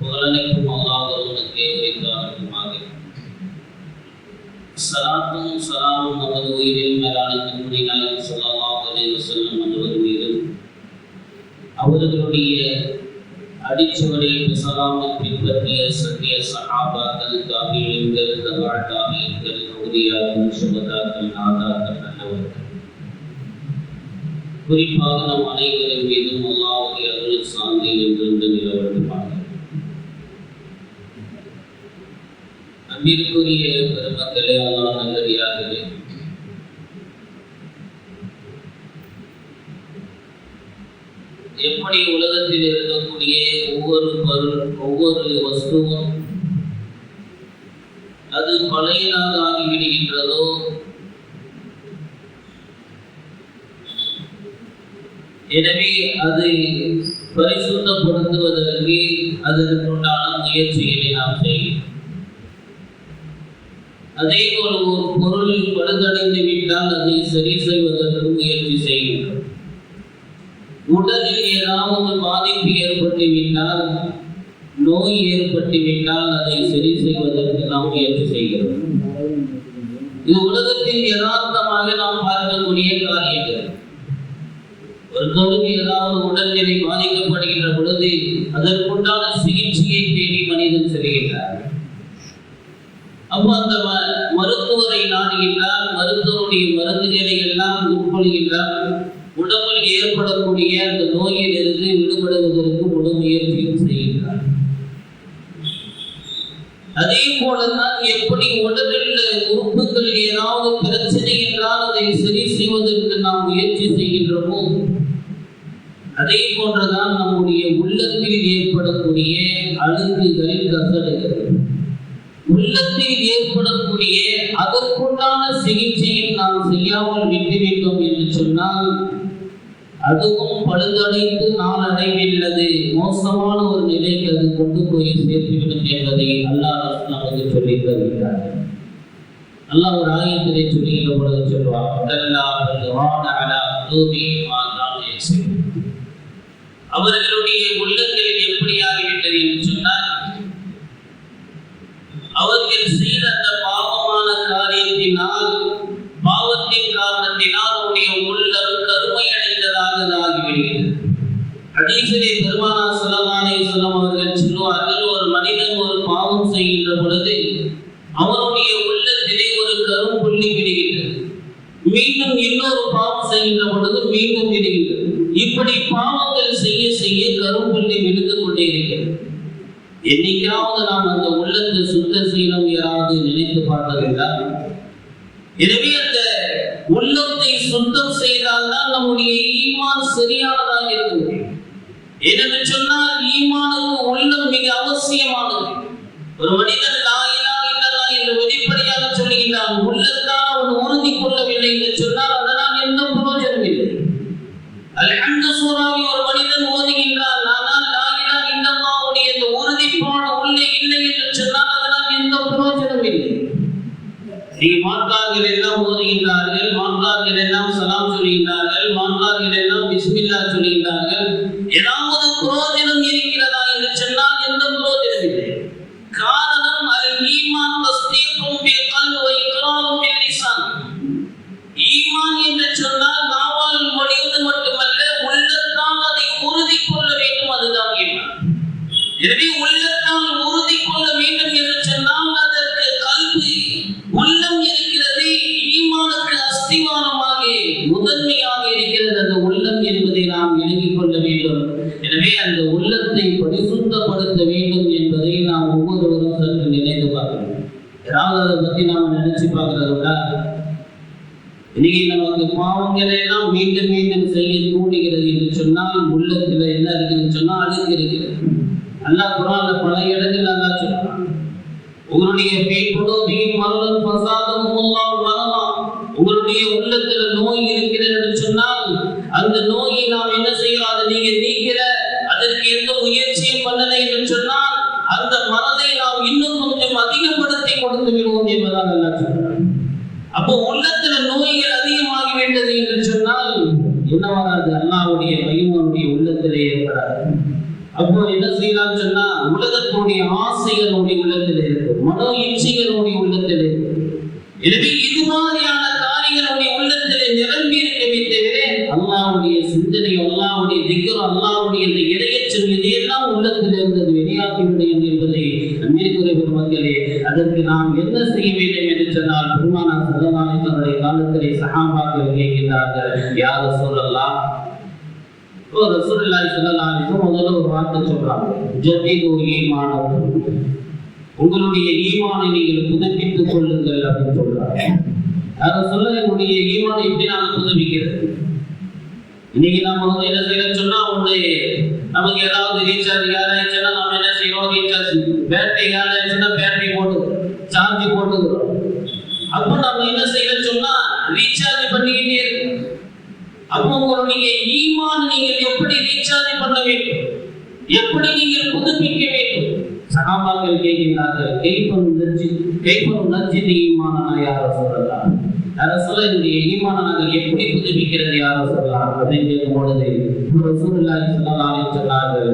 புகழனைக்கும் அல்லாஹ் ஒருவனுக்கே உரித்தாகட்டுமாக. ஸலாத்தும் ஸலாமும் நமது உயிரில் மேலான கண்மணி நாயகம் ஸல்லல்லாஹு அலைஹி வஸல்லம் அவர்கள் மீதும் அவர்களுடைய அடிச்சுவடியை சலாமில் பின்பற்றிய சத்திய சஹாபாக்கள், தாபிஈன்கள், தபா தாபிஈன்கள், அவுலியாக்கள், சுஹதாக்கள், நாதாக்கள், நல்லவர்கள், குறிப்பாக நம் அனைவரின் மீதும் அல்லாஹ்வுடைய அருள் சாந்தி என்றென்று நிலவட்டுமாக. அன்பிற்குரிய பெருமக்களே, அல்லாஹ் நல்லடியார்களே, எப்படி உலகத்தில் இருக்கக்கூடிய ஒவ்வொரு பொருள், ஒவ்வொரு வஸ்துவும் அது பழையதாக ஆகிவிடுகின்றதோ, எனவே அதை பரிசுத்தப்படுத்துவதற்கு அதற்குண்டான முயற்சிகளை நாம் செய்கிறோம். அதே போல ஒரு பொருள் பழுதடைந்து விட்டால் அதை சரி செய்வதற்கு முயற்சி செய்கின்றோம். உடலில் ஏதாவது பாதிப்பு ஏற்பட்டுவிட்டால், நோய் ஏற்பட்டுவிட்டால் அதை சரி செய்வதற்கு நாம் முயற்சி செய்கிறோம். இது உலகத்தில் யதார்த்தமாக நாம் பார்க்கக்கூடிய காரியங்கள். ஒருத்தருக்கு ஏதாவது உடல்நிலை பாதிக்கப்படுகின்ற பொழுது அதற்குண்டான சிகிச்சையை தேடி மனிதன் செல்கின்றார். அப்போ அந்த மருத்துவரை நாடுகின்றார், மருத்துவருடைய மருந்துகளை எல்லாம் உட்கொள்கின்றார். உடம்பில் ஏற்படக்கூடிய அந்த நோயில் இருந்து விடுபடுவதற்கு முழு முயற்சியும் செய்கின்றார். அதே போலதான் எப்படி உடலில் உறுப்புகள் ஏதாவது பிரச்சனை என்றால் அதை சரி செய்வதற்கு நாம் முயற்சி செய்கின்றோமோ, அதே போன்றுதான் நம்முடைய உள்ளத்தில் ஏற்படக்கூடிய அழுக்குகள், கசடுகள், உள்ளத்தில் ஏற்படக்கூடிய அதற்குண்டான சிகிச்சையை நாம் செய்யாமல் விட்டுவிட்டோம் என்று சொன்னால் அதுவும் பழுதடைந்து நாளடைவில்லது மோசமான ஒரு நிலைக்கு அது கொண்டு போய் சேர்த்துவிடும் என்பதை அல்லாஹ் நமக்கு சொல்லி தருகிறார். அல்லாஹ் ஒரு ஆயத்திலே சொல்லுகின்ற பொழுது சொல்வார், அவர்களுடைய உள்ளங்களில் எப்படி ஆகிவிட்டது என்று சொன்னால், அவர்கள் செய்த அந்த பாவமான காரியத்தினால், பாவத்தின் காரணத்தினால் அவருடைய உள்ளம் கருமை அடைந்ததாக ஆகிவிடுகிறது. ஹதீஸிலே பெருமானார் ஸல்லல்லாஹு அலைஹி வஸல்லம் அவர்கள் சொல்லுவார்கள், ஒரு மனிதன் ஒரு பாவம் செய்கின்ற பொழுது அவனுடைய உள்ளத்திலே ஒரு கரும்புள்ளி விடுகின்றது. மீண்டும் இன்னொரு பாவம் செய்கின்ற பொழுது மீண்டும் விடுகின்றது. இப்படி பாவங்கள் செய்ய செய்ய கரும்புள்ளி விழுந்து கொண்டே இருக்கிறது. என்னைக்காவது நாம் அந்த உள்ளத்தை சுத்தம் செய்யணும் யாராவது நினைத்து பார்த்ததில்லை? எனவே அந்த உள்ளத்தை சுத்தம் செய்தால்தான் நம்முடைய ஈமான் சரியானதாக இருக்கும். ஏனென்று சொன்னால் ஈமானுக்கு உள்ளம் மிக அவசியமானது. ஒரு மனிதன் லா இலாஹ இல்லல்லாஹ் என்று வெளிப்படையாக சொல்லுகின்றான், உள்ளத்தால் அவன் உறுதி கொள்ளவில்லை என்று சொன்னால் அதனால் எந்த பிரயோஜனம் இல்லை. அல்ஹம்து சூராவை ஒரு மனிதன் ஓதுகின்றான், ஆனால் லா இலாஹ இல்லல்லாஹ்வுடைய இந்த உறுதிப்பாடு உள்ளே இல்லை என்று சொன்னால் அதனால் எந்த பிரயோஜனம் இல்லை. மாற்றார்கள் எல்லாம் ஓதுகின்றார்கள், மாற்றார்கள் எல்லாம் சலாம் சொல்லுகின்றார்கள், மாற்றார்கள் எல்லாம் பிஸ்மில்லா சொல்லுகின்றார்கள். ஏதாவது பிரயோஜனம் இருக்கிறதா என்று சொன்னால் எந்த பிரயோஜனம் இல்லை. காரணம் அல் ஈமான் தஸ்தீக்கும் பில் கல்பி வ இக்ராரும் பில் லிசான். ஈமான் என்று சொன்னால் நாவால் மொழிவது மட்டுமல்ல, உள்ளத்தால் அதை உறுதி கொள்ள வேண்டும், அதுதான் ஈமான். எனவே உள்ளத்தால் உறுதி கொள்ள வேண்டும் என்று சொன்னால் அதற்கு கல்வி உள்ளம் இருக்கிறது. ஈமானுக்கு அஸ்திவாரமாக முதன்மையாக இருக்கிறது அந்த உள்ளம் என்பதை நாம் விளங்கிக் கொள்ள வேண்டும். எனவே அந்த உள்ளத்தை பரிசுத்தப்படுத்த வேண்டும் என்பதை நாம் ஒவ்வொருவரும் சற்று நினைத்து பார்க்கணும். யாராவது அதை பற்றி நாம் நினைச்சு பார்க்கிறதா? இன்னைக்கு நமக்கு பாவங்களை எல்லாம் மீண்டும் மீண்டும் செய்ய தூண்டுகிறது என்று சொன்னால் உள்ளத்தில் என்ன இருக்குதுன்னு சொன்னால் அழுக்கு இருக்கிறது. அல்லாஹ் குர்ஆன்ல பல இடங்கள் அல்லாஹ் சொல்றான், உங்களுடைய உங்களுடைய உள்ளத்துல நோய் இருக்கிறது என்று சொன்னால் அந்த நோயை நாம் என்ன செய்யலாம்? அதை நீங்க நீக்கிற, அதற்கு எந்த முயற்சியும் பண்ணலை என்று சொன்னால் அந்த மனதை நாம் இன்னும் கொஞ்சம் அதிகப்படுத்தி கொடுத்து விடுவோம் என்பதாக அல்லாஹ் சொல்றான். அப்போ உள்ளத்துல நோய்கள் அதிகமாகிவிட்டது என்று சொன்னால் என்ன வராது? அல்லாஹ்வுடைய மகிமையுடைய உள்ளத்திலே ஏற்படாது. அப்போ என்ன செய்யலாம் சொன்னா, உலகத்துடைய ஆசைகள் நம்முடைய உள்ளத்தில் இருக்கு, மனோ இச்சைகள் நம்முடைய உள்ளத்தில் இருக்கு. எனவே இது மாதிரியான காரியங்கள் நம்முடைய உள்ளத்தில் நிரம்பி இருக்கவே தவிர அல்லாஹ்வுடைய சிந்தனை, அல்லாஹ்வுடைய திக்ர், அல்லாஹ்வுடைய இந்த இறையச்சல் இதையெல்லாம் உள்ளத்தில் இருந்தது வெளியாகிவிடும் என்பதை அன்பிற்குரிய பெருமக்களே, அதற்கு நாம் என்ன செய்ய வேண்டும் என்று சொன்னால், பெருமானார் ஸல்லல்லாஹு அலைஹி வஸல்லம் காலத்திலே சஹாபாக்கள் கேட்கிறார்கள், யா ரசூலல்லாஹ், ரசூலுல்லாஹி ஸல்லல்லாஹு அலைஹி வஸல்லம் முதல்ல ஒரு வார்த்தை சொல்றாங்க, ஜதீது ஈமானக்கும், உங்களுடைய ஈமானை நீங்கள் புதுப்பித்துக் கொள்ளுங்கள் அப்படின்னு சொல்றாங்க. அதை சொல்ல என்னுடைய ஈமானை எப்படி நாம புதுப்பிக்கிறது? இன்னைக்கு நாம என்ன செய்யறோம் சொன்னா, நமக்கு ஏதாவது ரீசார்ஜ் ஆயிடுச்சுன்னா நாம என்ன செய்யறோம், ரீசார்ஜ் பேட்டரி ஆயிடுச்சுன்னா பேட்டரி போட்டு சார்ஜ் போட்டுக்கிறோம். அப்போ நம்ம என்ன செய்யறோம் சொன்னா ரீசார்ஜ் பண்ணிக்கிட்டே இருக்கோம். அப்போ உங்களுடைய ஈமான் நீங்கள் எப்படி ரீசார்ஜ் பண்ண வேண்டும், எப்படி நீங்கள் புதுப்பிக்க வேண்டும்? சஹாபாக்கள் கேட்கிறார்கள், கைப்பன் நஜ்ஜித் ஈமானனா யா ரசூலல்லாஹ், ரசூலுல்லாஹ் என்னுடைய ஈமானை நாங்கள் எப்படி புதுப்பிக்கிறது யா ரசூலல்லாஹ் அப்படின்னு கேட்கும் பொழுது ரசூலுல்லாஹி ஸல்லல்லாஹு அலைஹி வஸல்லம் சொன்னார்கள்,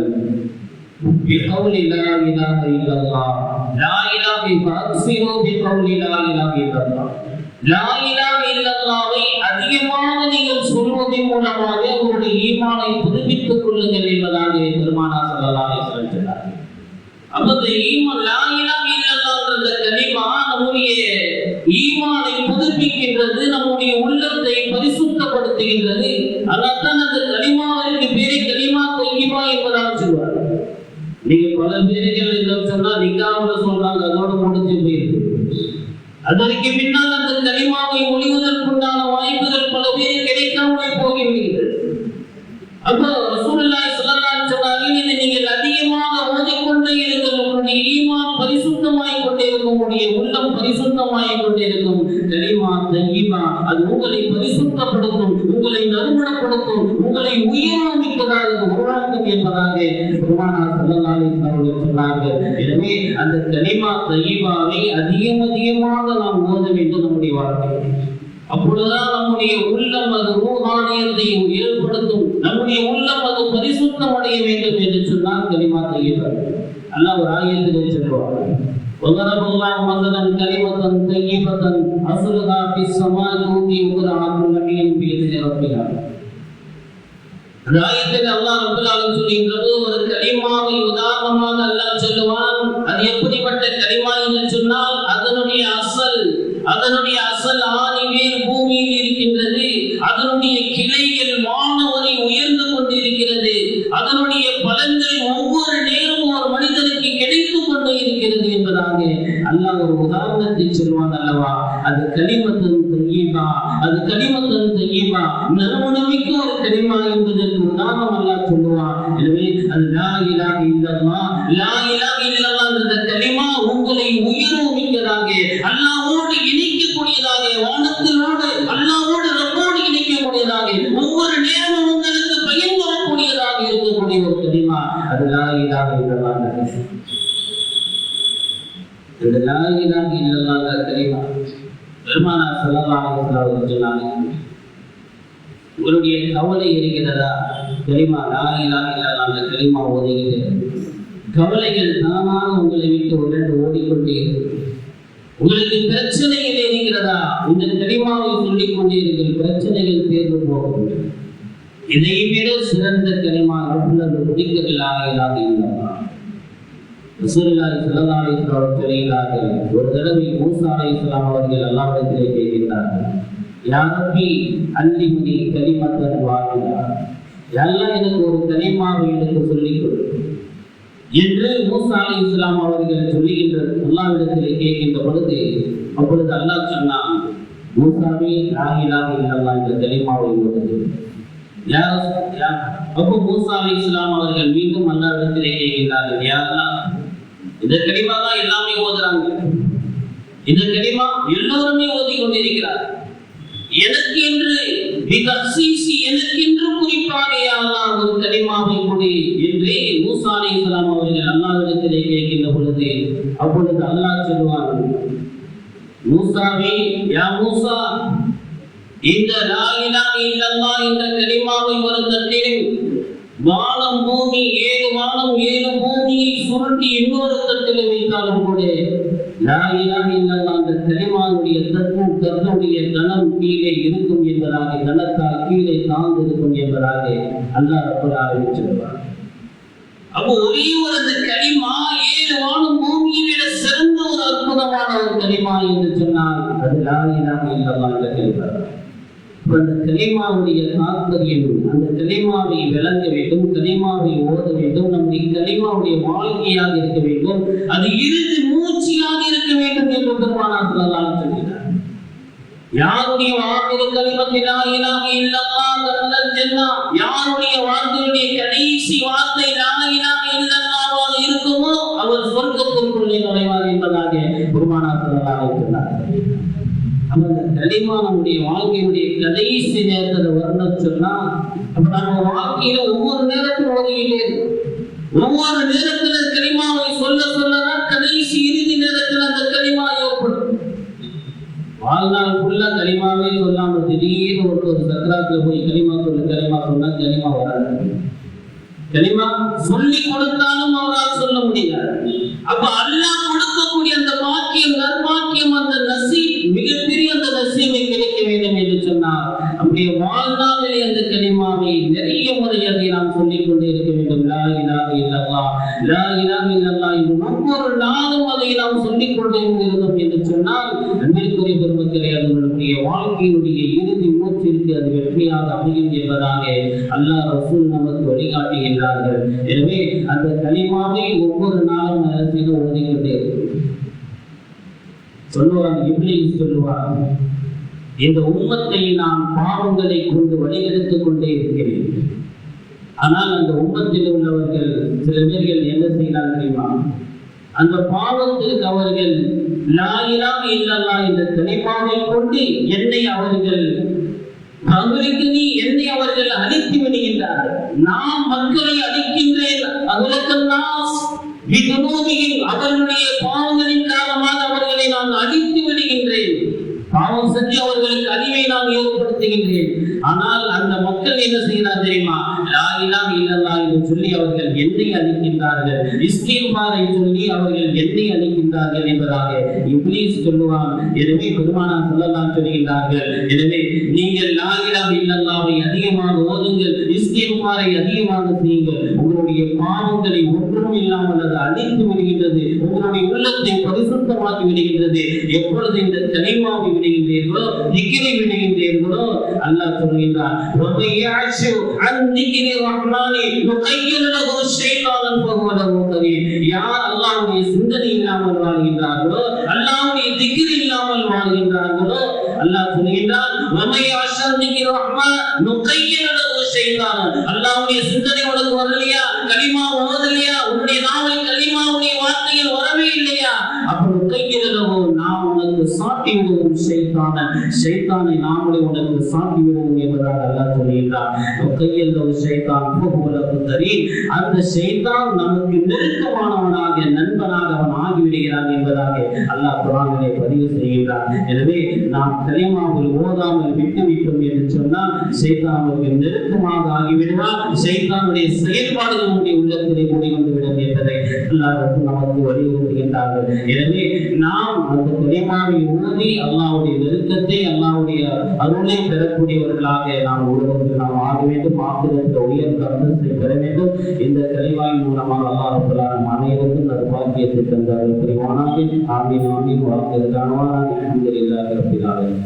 பிகௌலி லா இலாஹ இல்லல்லாஹ், லா இலாஹ ஃபக்ஸிரு பிகௌலி லா இலாஹ இல்லல்லாஹ், லா இலாஹ இல்லல்லாஹ்வை அதிகமாக நீங்கள் சொல்வதன் மூலமாக உங்களுடைய ஈமானை புதுப்பித்துக் கொள்ளுங்கள் என்பதாக பெருமானார் ஸல்லல்லாஹு அலைஹி வஸல்லம் சொன்னார்கள். அப்ப இந்த ஈமான், லா இலாஹ இல்லல்லாஹ்ன்ற கலிமா நம்முடைய ஈமானை புதுப்பிக்கின்றது, நம்முடைய உள்ளத்தை பரிசுத்தப்படுத்துகின்றது. அதனால்தான் அந்த கலிமாவிற்கு பேரை கலிமா தொய்யிபா என்பதாக சொல்வார். நீங்க பல பேர்கள் என்ன சொன்னா நிக்காவுல சொல்றாங்க, அதோட முடிஞ்சு போயிருக்கு. அதற்கு பின்னால் அந்த கலிமாவை ஒழிவதற்குண்டான வாய்ப்புகள் பல பேர் கிடைக்காமலே போகின்றது. அப்போ ரசூலுல்லாஹி ஸல்லல்லாஹு அலைஹி வஸல்லம் இதை நீங்கள் அதிகமாக ஓதிக்கொண்டே இருங்கள், உங்களுடைய ஈமான் பரிசுத்தமாய் கொண்டே இருக்கும், உங்களுடைய உள்ளம் பரிசுத்தமாய் கொண்டே இருக்கும். கலிமா தய்யிபா அது உங்களை பரிசுத்தப்படுத்தும், உங்களை நறுமணப்படுத்தும், உங்களை உயர்மிக்கதாக உருவாக்கும் என்பதாக பெருமானார் ஸல்லல்லாஹு அலைஹி வஸல்லம் சொன்னார்கள். எனவே அந்த கலிமா தய்யிபாவை அதிகமாக நாம் ஓத வேண்டும் நம்முடைய வாழ்க்கையில். அப்பொழுதுதான் நம்முடைய உள்ளம் அது ரூஹானியத்தை ஏற்படுத்தும், நம்முடைய உள்ளம் அது பரிசுத்தம் அடைய வேண்டும் என்று சொன்னால் கலிமா தய்யிபா. அல்லாஹ் ஒரு ஆயத்திலே சொல்வார், وَضَرَبَ اللَّهُ مَثَلًا كَلِمَةً طَيِّبَةً أَصْلُهَا فِي السَّمَاءِ تُؤْتِي أُكُلَهَا كُلَّ حِينٍ بِإِذْنِ رَبِّهَا. அந்த ஆயத்தில் அல்லாஹ் ரப்பல் ஆலமீன் சொல்கின்றது, ஒரு கலிமாவை உதாரணமாக அல்லாஹ் சொல்லுவான். அது எப்படிப்பட்ட கலிமா என்று சொன்னால், அதனுடைய அசல் ஆணிவேர் பூமியில் இருக்கின்றது, அதனுடைய கிளைகள் வானவரை உயர்ந்து கொண்டிருக்கிறது, அதனுடைய பலன்கள் ஒவ்வொரு நேரமும் ஒரு மனிதனுக்கு கிடைத்துக் கொண்டே இருக்கிறது என்பதாக அல்லாஹ் ஒரு உதாரணத்தை சொல்வான் அல்லவா. அது கலிமத்தன் தய்யிபா, அது கலிமத்தன் தய்யிபா, நறுமணமிக்க ஒரு கலிமா என்பதற்கு உதாரணம் அல்லாஹ் சொல்லுவான். எனவே அது லா இலாஹ இல்லல்லாஹ், லா இலாஹ இல்லல்லாஹ் என்ற கலிமா உங்களை உயர்வுமிக்கதாக, அல்லாஹ்வோடு இணைக்கக்கூடியதாக, வானத்திலோடு அல்லாஹ்வோடு ரப்போடு இணைக்கக்கூடியதாக, ஒவ்வொரு நேரமும் உங்களுக்கு பயன் வரக்கூடியதாக இருக்கக்கூடிய ஒரு கலிமா அது லா இலாஹ இல்லல்லாஹ். இந்த லா இலாஹ இல்லல்லாஹ் என்ற கலிமா பெருமானார் ஸல்லல்லாஹு அலைஹி வஸல்லம் சொன்னாங்க, உங்களுடைய கவலை இருக்கிறதா, கலிமா லா இலாஹ இல்லல்லாஹ் என்ற கலிமா ஓதுகிறது, கவலைகள் தானாக உங்களை விட்டு உடனே ஓடிக்கொண்டே இருக்கும். உங்களுக்கு பிரச்சனைகள் இருக்கிறதா, இந்த கலிமாவை சொல்லிக் கொண்டே இருக்கிற பிரச்சனைகள் தேர்ந்து போகும். இதை விட சிறந்த கலிமா ரப்பல் லா இலாஹ இல்லல்லாஹ். ரசூலுல்லாஹி ஸல்லல்லாஹு அலைஹி வஸல்லம் சொல்கிறார்கள், ஒரு தடவை மூஸா அலைஹிஸ்ஸலாம் அவர்கள் அல்லாஹ்விடத்திலே கேட்கிறார்கள், யா ரப்பி அல்லிம்னி கலிமத்தன் வாஹிதா, யா அல்லாஹ் எனக்கு ஒரு கலிமாவை எனக்கு சொல்லிக் கொடு என்று மூஸா அலைஹிஸ்ஸலாம் அவர்கள் சொல்லுகின்ற அல்லாஹ்விடத்திலே கேட்கின்ற பொழுது, அப்பொழுது அல்லாஹ் சொன்னான், மூஸாவே லா இலாஹ இல்லல்லாஹ் என்ற கலிமாவை ஓது. அப்போ மூஸா அலைஹிஸ்ஸலாம் அவர்கள் மீண்டும் அல்லாஹ்விடத்திலே கேட்கிறார்கள், யா அல்லாஹ் இந்த கலிமா தான் எல்லாமே ஓதுறாங்க, இந்த கலிமா எல்லோருமே ஓதி கொண்டிருக்கிறார், எனக்கு என்று குறிப்பாக யா அல்லாஹ் ஒரு கலிமாவை கொடு என்று மூஸா அலைஹிஸ்ஸலாம் அவர்கள் அல்லாஹ்விடத்திலே கேட்கின்ற பொழுது, அப்பொழுது அல்லாஹ் சொல்வார், மூஸாவே, யா மூஸா, இந்த லா இலாஹ இல்லல்லாஹ் என்ற கலிமாவை ஒரு தட்டிலும் வானம் பூமி, 7 வானம் 7 பூமியை சுருட்டி இன்னொரு தட்டில் வைத்தாலும் கூட லா இலாஹ இல்லல்லாஹ் அந்த கலிமாவுடைய தத்துவம் தன்னுடைய கணம் கீழே இருக்கும் என்பதாக, கணத்தால் கீழே தாழ்ந்து இருக்கும் என்பதாக அல்லாஹ் ரப்பல் ஆலமீன் சொல்வார். அப்போ ஒரே ஒரு அந்த கலிமா 7 வானம் பூமியை விட சிறந்த ஒரு அற்புதமான ஒரு கலிமா என்று சொன்னால் அது லா இலாஹ இல்லல்லாஹ் என்ற கலிமா. அந்த கலிமாவுடைய தாற்பயம், அந்த கலிமாவை விளங்க வேண்டும், கலிமாவை ஓத வேண்டும், நம்முடைய கலிமாவுடைய வாழ்க்கையாக இருக்க வேண்டும், அது இறுதி மூச்சியாக இருக்க வேண்டும் என்று பெருமானார் ஸல்லல்லாஹு அலைஹி வஸல்லம் சொல்கிறார். யாருடைய வார்த்தை கலிமத்து லா இலாஹ இல்லல்லாஹ் தஹலல் ஜன்னah, யாருடைய வார்த்தையுடைய கடைசி வார்த்தை லா இலாஹ இல்லல்லாஹ் இருக்குமோ அவர் சொர்க்கத்திற்குள்ளே நுழைவார் என்பதாக பெருமானார் ஸல்லல்லாஹு அலைஹி வஸல்லம். அந்த கலிமா நம்முடைய வாழ்க்கையுடைய கடைசி நேரத்தை வர்ண சொன்னா, அப்ப நம்ம வாழ்க்கையில ஒவ்வொரு நேரத்திலும் ஓதிக்கிட்டே இருக்கும். ஒவ்வொரு நேரத்துல கலிமாவை சொல்ல சொல்லதான் கடைசி இறுதி நேரத்தில் அந்த கலிமா ஏற்படும். வாழ்நாள் ஃபுல்லா கலிமாவே சொல்லாம திடீர்னு ஒரு சக்கராத்துல போய் கலிமா சொன்னா கலிமா வராது. கலிமா சொல்லி கொடுத்தாலும் அவரால் சொல்ல முடியாது. அப்ப அல்லாஹ் கொடுக்கக்கூடிய அந்த பாக்கியம், நற்பாக்கியம், அந்த நசீப், மிகப்பெரிய அந்த நசீபை கிடைக்க வேண்டும் என்று சொன்னார். நம்முடைய வாழ்நாளிலே அந்த கலிமாவை நிறைய முறை அதை நாம் சொல்லிக் கொண்டே இருக்க வேண்டும். லா இலாஹ இல்லல்லாஹ், லா இலாஹ இல்லல்லாஹ் என்று ஒவ்வொரு நாளும் அதை நாம் சொல்லிக் கொண்டே இருந்தோம் என்று சொன்னால் அன்பிற்குரிய பெருமக்களே, அது நம்முடைய வாழ்க்கையினுடைய இறுதி மூச்சிற்கு அது வெற்றியாக அமையும் என்பதாக அல்லாஹ் ரசூல் நமக்கு வழிகாட்டுகின்றார்கள். எனவே அந்த கலிமாவை ஒவ்வொரு நாளும் ஓதிக்கொண்டே சொல்லுவாங்க. இப்லீஸ் சொல்லுவாங்க, இந்த உம்மத்தை நான் பாவங்களை கொண்டு வழிகெடுத்துக் கொண்டே இருக்கிறேன். ஆனால் அந்த உம்மத்தில் உள்ளவர்கள் சில பேர்கள் என்ன செய்யலாம் தெரியுமா? அந்த பாவத்திற்கு அவர்கள் லா இலாஹ இல்லல்லாஹ் என்ற கலிமாவை கொண்டு என்னை அவர்கள் என்னை அவர்கள் அழித்து விடுகின்றார்கள். நான் மக்களை அழிக்கின்றேன், அவர்களுடைய பாவங்களின் காரணமாக அவர்களை நான் அழித்து விடுகின்றேன், பாவம் செஞ்சு அவர்களுக்கு அழிவை நான் ஏற்படுத்துகின்றேன். ஆனால் அந்த மக்கள் என்ன செய்யறார் தெரியுமா? லா இலாஹ இல்லல்லாஹ் என்று சொல்லி அவர்கள் என்னை அழிக்கின்றார்கள், இஸ்திக்பாரை சொல்லி அவர்கள் என்னை அழிக்கின்றார்கள் என்பதாக இப்லீஸ் சொல்லுவான். எனவே பெருமானார் ஸல்லல்லாஹு சொல்கின்றார்கள், எனவே நீங்கள் லா இலாஹ இல்லல்லாஹை அதிகமாக ஓதுங்கள், இஸ்திக்பாரை அதிகமாக செய்யுங்கள், உங்களுடைய பாவங்களை ஒன்றும் இல்லாமல் அது அழித்து விடுகின்றது, உங்களுடைய உள்ளத்தை பரிசுத்தமாக்கி விடுகின்றது. எப்பொழுது இந்த கலிமாவை விடுகின்றீர்களோ, திக்ரை விடுகின்றீர்களோ, அல்லாஹ் சொல்கின்றான், யார் அல்லாஹ்வுடைய சிந்தனை இல்லாமல் வாழ்கின்றார்களோ, அல்லாஹ்வுடைய திக்ர் இல்லாமல் வாழ்கின்றார்களோ, அல்லாஹ் சொல்கின்றான், அல்லாஹ்வுடைய சிந்தனை உனக்கு வரலையா, கலிமா ஓதலையா, உன்னுடைய நாவில் கலிமாவுடைய வார்த்தைகள் வரவே இல்லையா, அப்படி நாம் உனக்கு சாட்டி விடுவோம் ஷைத்தானை நாமளே உனக்கு சாட்டி விடுவோம் என்பதாக அல்லாஹ் சொல்கிறார். அந்த ஷைத்தான் நமக்கு நெருக்கமானவனாக, நண்பனாக அவன் ஆகிவிடுகிறான் என்பதாக அல்லாஹ் குர்ஆனிலே பதிவு செய்கிறார். எனவே நாம் கலிமாவில் ஓதாமல் விட்டுவிட்டோம் என்று சொன்னால் ஷைத்தானுக்கு நெருக்கமாக ஆகிவிடுவார், ஷைத்தானுடைய செயல்பாடுகள் நம்முடைய உள்ளத்திலே முடிவந்துவிடும் என்பதை அல்லாஹ் நமக்கு வலியுறுத்துகின்றார்கள். எனவே நாம் அந்த கலிமாவை ஓதி அல்லாஹ்வுடைய நெருக்கத்தை, அல்லாஹ்வுடைய அருளை பெறக்கூடியவர்களாக நாம் உலகத்தில் நாம் ஆக வேண்டும், ஆக்கிரத்தில் உயர்ந்த அந்தஸ்தை பெற வேண்டும். இந்த கலிமாவின் மூலமாக அல்லாஹ் ரப்பல் ஆலமீன் அனைவருக்கும் நற்பாக்கியத்தை தந்தார்கள் புரிவானாக. ஆமீன் ஆமீன். வாக்கிய தாழ்வானாக அல்ஹம்துலில்லாஹி ரப்பில் ஆலமீன்.